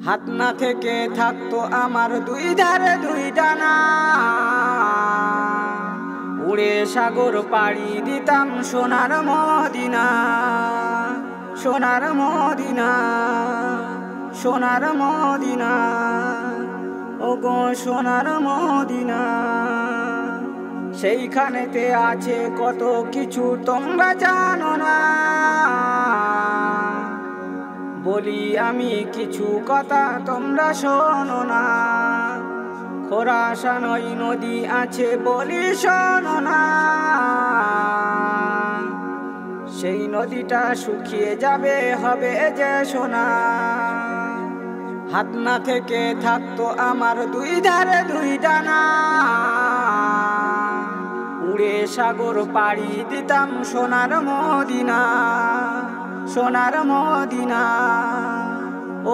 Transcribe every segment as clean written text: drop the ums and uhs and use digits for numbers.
হাত না থেকে থাকতো আমার দুই ধারে দুই ডানা, উড়ে সাগর পাড়ি দিতাম সোনার মদিনা, সোনার মদিনা, সোনার মদিনা, ওগো সোনার মদিনা। সেইখানেতে আছে কত কিছু তোমরা জানো না, বলি আমি কিছু কথা তোমরা শোনো না। খোরাসান ওই নদী আছে বলি শোনো না, সেই নদীটা শুকিয়ে যাবে হবে যে সোনা। হাত না থেকে থাকতো আমার দুই ধারে দুই ডানা, উড়ে সাগর পাড়ি দিতাম সোনার মদিনা, সোনার মদিনা,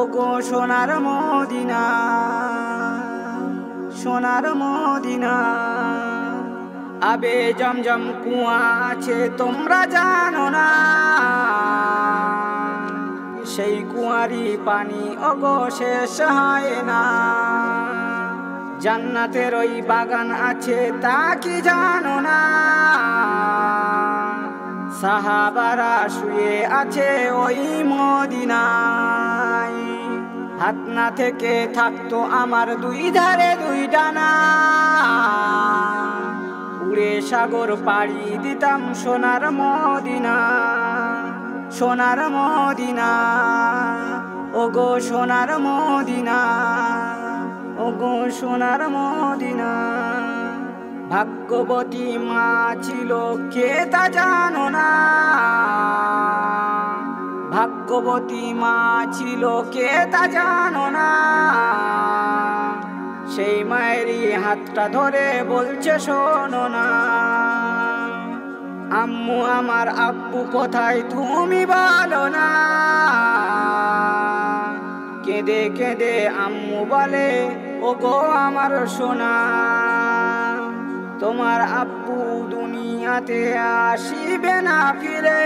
ওগো সোনার মদিনা, সোনার মদিনা। আবে জমজম কুয়া আছে তোমরা জানো না, সেই কুয়ারি পানি ওগো শেষ হয় না। জান্নাতের ওই বাগান আছে তা কি জানো না, সাহাবারা শুয়ে আছে ওই মদিনায়। হাত না থেকে থাকতো আমার দুই ধারে দুই ডানা, উড়ে সাগর পাড়ি দিতাম সোনার মদিনা, সোনার মদিনা, ওগো সোনার মদিনা, ওগো সোনার মদিনা। ভাগ্যবতী মা ছিল কে তা জানো না, ভাগ্যবতী মা ছিল কে তা জানো না। সেই মায়েরই হাতটা ধরে বলছে শোনো না, আম্মু আমার আব্বু কোথায় তুমি বলো না। কেঁদে কেঁদে আম্মু বলে ওগো আমার সোনা, তোমার আব্বু দুনিয়াতে আসিবে না ফিরে।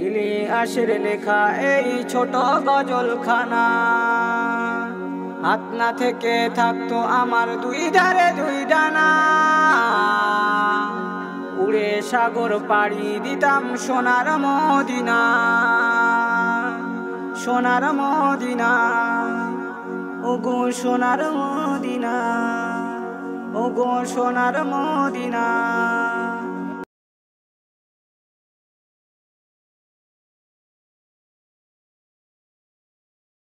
ইলিয়াসের লেখা এই ছোট গজলখানা। হাত না থেকে থাকতো আমার দুই ধারে দুই ডানা, উড়ে সাগর পাড়ি দিতাম সোনার মদিনা, সোনার মদিনা, ওগো সোনার মদিনা, ওগো সোনার মদিনা।